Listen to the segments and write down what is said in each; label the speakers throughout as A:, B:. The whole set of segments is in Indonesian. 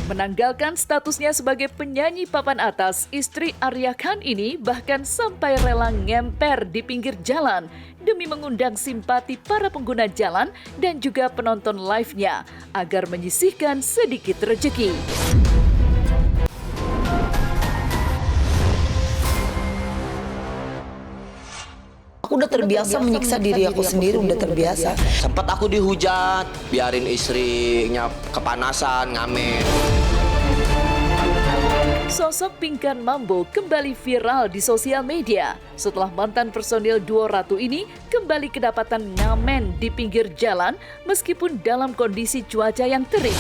A: Menanggalkan statusnya sebagai penyanyi papan atas, istri Arya Khan ini bahkan sampai rela ngemper di pinggir jalan demi mengundang simpati para pengguna jalan dan juga penonton live-nya agar menyisihkan sedikit rezeki.
B: Aku udah terbiasa menyiksa diri aku sendiri, udah terbiasa.
C: Sempat aku dihujat, biarin istrinya kepanasan, ngamen.
A: Sosok Pinkan Mambo kembali viral di sosial media setelah mantan personil duo Ratu ini kembali kedapatan ngamen di pinggir jalan meskipun dalam kondisi cuaca yang terik.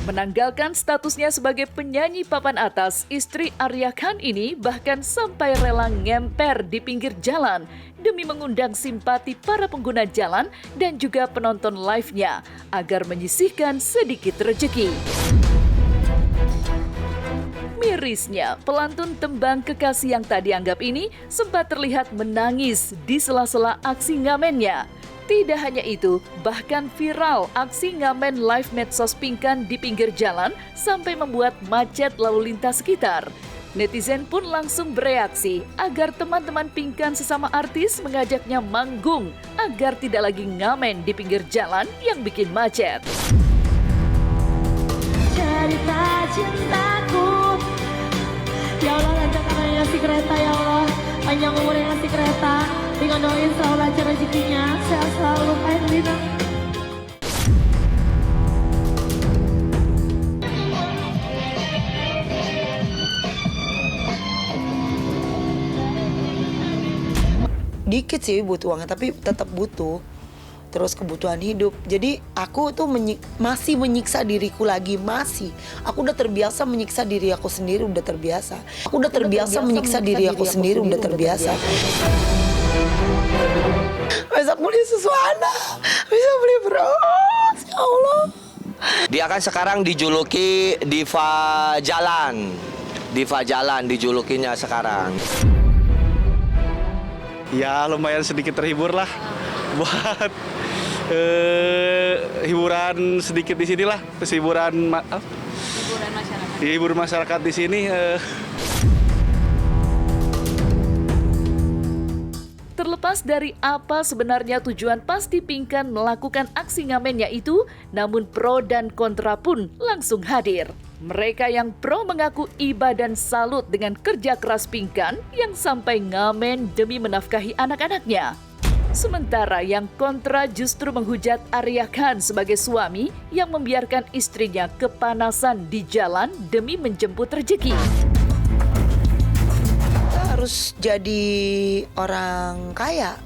A: Menanggalkan statusnya sebagai penyanyi papan atas, istri Arya Khan ini bahkan sampai rela ngemper di pinggir jalan demi mengundang simpati para pengguna jalan dan juga penonton live-nya agar menyisihkan sedikit rezeki. Mirisnya, pelantun tembang kekasih yang tak dianggap ini sempat terlihat menangis di sela-sela aksi ngamennya. Tidak hanya itu, bahkan viral aksi ngamen live medsos Pinkan di pinggir jalan sampai membuat macet lalu lintas sekitar. Netizen pun langsung bereaksi agar teman-teman Pinkan sesama artis mengajaknya manggung agar tidak lagi ngamen di pinggir jalan yang bikin macet.
D: Cerita cintaku, ya Allah lancarkan yang si kereta, ya Allah panjang umur yang si kereta, dengan doain selalu lancar rezekinya, sehat selalu kain bina.
B: Dikit sih butuh uangnya, tapi tetap butuh. Terus kebutuhan hidup. Jadi aku tuh masih menyiksa diriku lagi, masih. Aku udah terbiasa menyiksa diri aku sendiri, udah terbiasa. Aku udah terbiasa menyiksa diri aku sendiri, udah terbiasa. Bisa beli sesuatu, bisa beli beras, ya Allah.
C: Dia kan sekarang dijuluki diva jalan. Diva jalan dijulukinya sekarang.
E: Ya lumayan sedikit terhibur lah buat hiburan sedikit di sini lah, hiburan masyarakat. Hibur masyarakat di sini.
A: Terlepas dari apa sebenarnya tujuan pasti Pinkan melakukan aksi ngamennya itu, namun pro dan kontra pun langsung hadir. Mereka yang pro mengaku iba dan salut dengan kerja keras Pinkan yang sampai ngamen demi menafkahi anak-anaknya. Sementara yang kontra justru menghujat Arya Khan sebagai suami yang membiarkan istrinya kepanasan di jalan demi menjemput rezeki.
B: Kita harus jadi orang kaya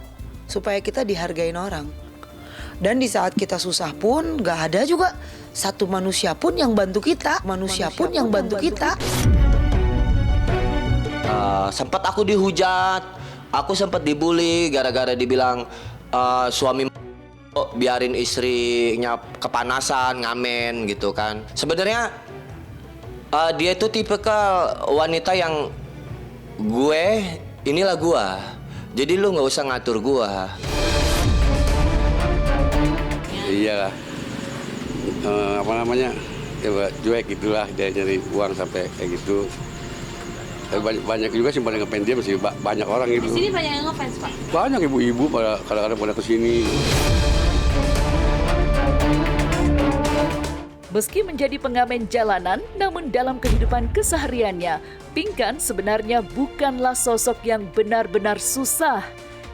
B: supaya kita dihargain orang. Dan di saat kita susah pun gak ada juga satu manusia pun yang bantu kita.
C: Sempat aku dihujat, aku sempat dibully gara-gara dibilang suami biarin istrinya kepanasan, ngamen gitu kan. Sebenarnya dia itu tipikal wanita yang inilah gue. Jadi lu nggak usah ngatur gue.
E: Iya lah, cuek gitulah, dia nyari uang sampai kayak gitu. Banyak juga sih pada ngefans dia, masih banyak orang gitu.
D: Di sini banyak yang ngefans, Pak?
E: Banyak ibu-ibu pada kadang-kadang pada kesini.
A: Meski menjadi pengamen jalanan, namun dalam kehidupan kesehariannya, Pinkan sebenarnya bukanlah sosok yang benar-benar susah.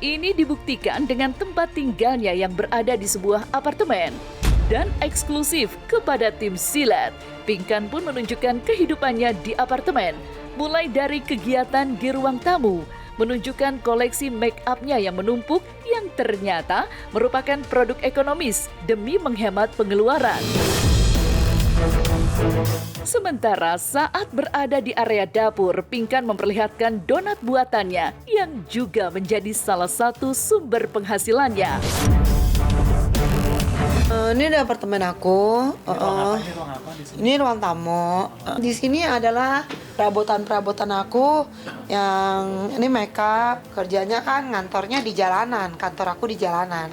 A: Ini dibuktikan dengan tempat tinggalnya yang berada di sebuah apartemen. Dan eksklusif kepada tim Silet, Pinkan pun menunjukkan kehidupannya di apartemen. Mulai dari kegiatan di ruang tamu, menunjukkan koleksi make up-nya yang menumpuk yang ternyata merupakan produk ekonomis demi menghemat pengeluaran. Sementara saat berada di area dapur, Pinkan memperlihatkan donat buatannya yang juga menjadi salah satu sumber penghasilannya.
B: Ini ada apartemen aku. Ini ruang tamu. Di sini adalah perabotan-perabotan aku yang ini makeup. Kerjanya kan ngantornya di jalanan, kantor aku di jalanan.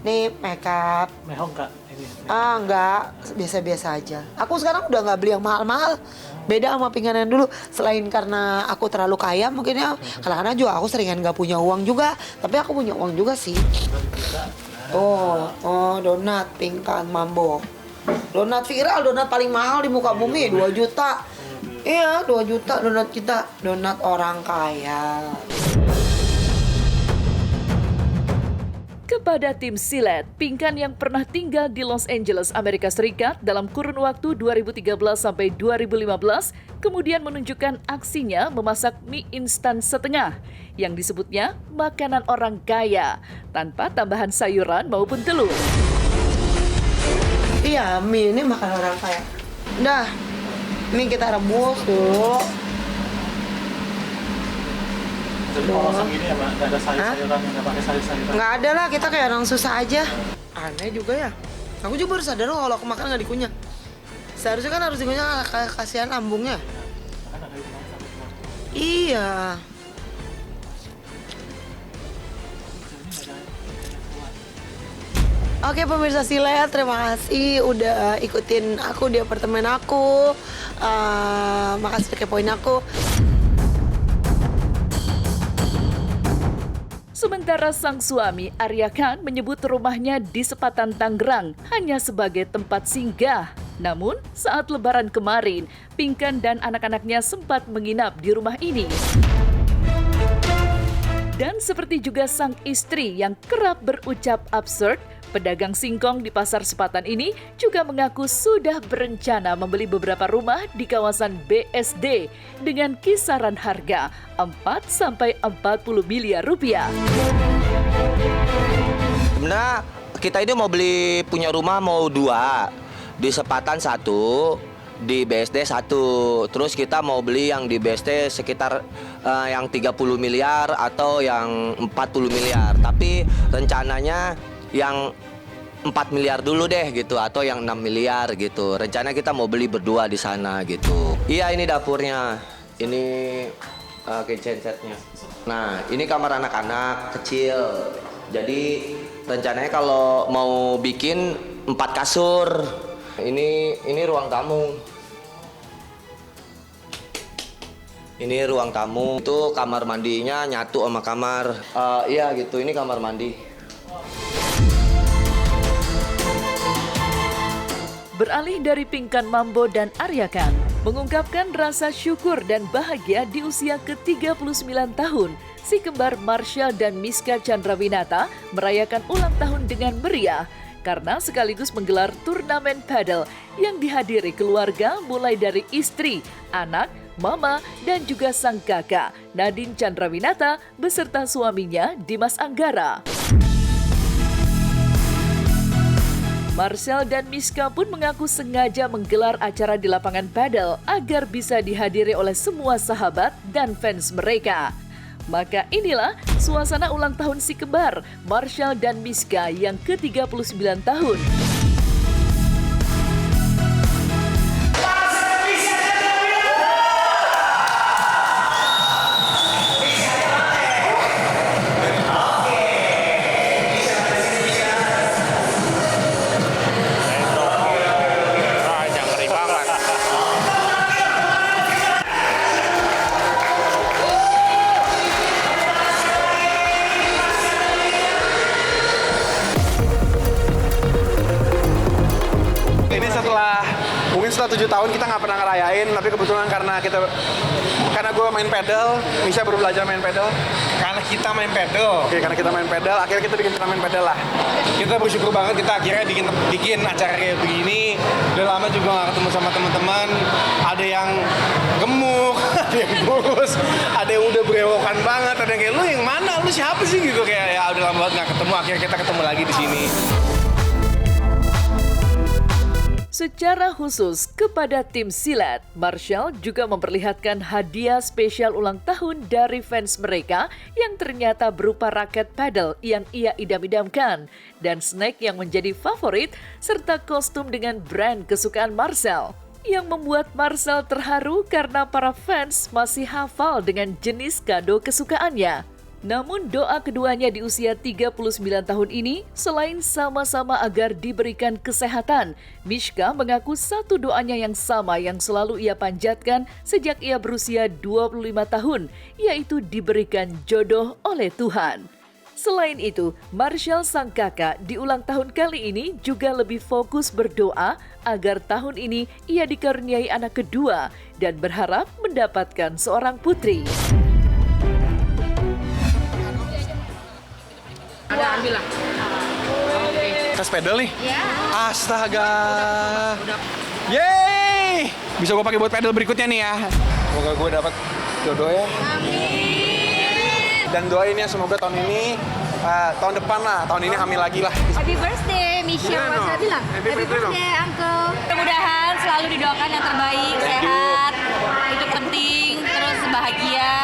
B: Nih makeup.
F: Mehong Kak ini.
B: Enggak, biasa-biasa aja. Aku sekarang udah nggak beli yang mahal-mahal. Beda sama pinggan yang dulu. Selain karena aku terlalu kaya mungkin ya. Kadang-kadang juga aku seringan nggak punya uang juga. Tapi aku punya uang juga sih. Oh, donat Pingkan Mambo. Donat viral, donat paling mahal di muka bumi, 2 juta. Iya, 2 juta donat kita. Donat orang kaya.
A: Kepada tim Silet, Pingkan yang pernah tinggal di Los Angeles, Amerika Serikat dalam kurun waktu 2013 sampai 2015, kemudian menunjukkan aksinya memasak mie instan setengah yang disebutnya makanan orang kaya, tanpa tambahan sayuran maupun telur.
B: Iya, mie ini makan orang kaya. Udah, mie kita rebus dulu.
F: Jadi polosan gini ya Mbak, nggak ada sayur-sayuran, nggak pakai sayur-sayuran.
B: Nggak ada lah, kita kayak orang susah aja. Aneh juga ya. Aku juga baru sadar loh kalau aku makan nggak dikunyah. Seharusnya kan harus dikunyah, kasihan lambungnya. Iya. Oke pemirsa Silet, terima kasih udah ikutin aku di apartemen aku. Makasih udah kepoin aku.
A: Sementara sang suami, Arya Khan, menyebut rumahnya di Sepatan Tangerang hanya sebagai tempat singgah. Namun, saat Lebaran kemarin, Pingkan dan anak-anaknya sempat menginap di rumah ini. Dan seperti juga sang istri yang kerap berucap absurd, pedagang singkong di Pasar Sepatan ini juga mengaku sudah berencana membeli beberapa rumah di kawasan BSD dengan kisaran harga 4-40 miliar rupiah.
C: Sebenarnya kita ini mau punya rumah mau 2, di Sepatan 1, di BSD 1. Terus kita mau beli yang di BSD sekitar yang 30 miliar atau yang 40 miliar. Tapi rencananya yang 4 miliar dulu deh gitu, atau yang 6 miliar gitu. Rencana kita mau beli berdua di sana gitu. Iya, ini dapurnya. Ini kitchen setnya. Nah, ini kamar anak-anak kecil. Jadi rencananya kalau mau bikin 4 kasur. Ini ruang tamu. Ini ruang tamu. Itu kamar mandinya nyatu sama kamar. Iya gitu, ini kamar mandi.
A: Beralih dari Pingkan Mambo dan Arya Khan, mengungkapkan rasa syukur dan bahagia di usia ke-39 tahun, si kembar Marshall dan Miska Chandrawinata merayakan ulang tahun dengan meriah karena sekaligus menggelar turnamen padel yang dihadiri keluarga mulai dari istri, anak, mama, dan juga sang kakak, Nadine Chandrawinata, beserta suaminya, Dimas Anggara. Marcel dan Miska pun mengaku sengaja menggelar acara di lapangan padel agar bisa dihadiri oleh semua sahabat dan fans mereka. Maka inilah suasana ulang tahun si kembar, Marshall dan Miska yang ke-39 tahun.
G: Setelah 7 tahun kita nggak pernah ngerayain, tapi kebetulan karena gue main pedal, Misha baru belajar main pedal.
H: Karena kita main pedal.
G: Oke, karena kita main pedal, akhirnya kita bikin turnamen pedal lah.
H: Kita bersyukur banget kita akhirnya bikin acara kayak begini. Udah lama juga nggak ketemu sama teman-teman. Ada yang gemuk, ada yang kurus, ada yang udah berewokan banget, ada yang kayak lu yang mana, lu siapa sih gitu, kayak ya udah lama banget nggak ketemu. Akhirnya kita ketemu lagi di sini.
A: Secara khusus kepada tim Silet, Marshall juga memperlihatkan hadiah spesial ulang tahun dari fans mereka yang ternyata berupa raket padel yang ia idam-idamkan dan snack yang menjadi favorit serta kostum dengan brand kesukaan Marcel. Yang membuat Marcel terharu karena para fans masih hafal dengan jenis kado kesukaannya. Namun doa keduanya di usia 39 tahun ini selain sama-sama agar diberikan kesehatan, Mishka mengaku satu doanya yang sama yang selalu ia panjatkan sejak ia berusia 25 tahun, yaitu diberikan jodoh oleh Tuhan. Selain itu, Marshall sang kakak di ulang tahun kali ini juga lebih fokus berdoa agar tahun ini ia dikaruniai anak kedua dan berharap mendapatkan seorang putri.
D: Ada ambil lah.
G: Tes pedal nih? Astaga. Yeay! Bisa gue pakai buat pedal berikutnya nih ya. Semoga gue dapat jodoh ya. Amin. Dan doain ya semoga tahun ini, tahun depan lah, tahun ini hamil lagi lah.
D: Happy birthday, Misha. Saya bilang. Happy birthday, Uncle. Mudah-mudahan selalu didoakan yang terbaik, sehat, itu penting, terus bahagia.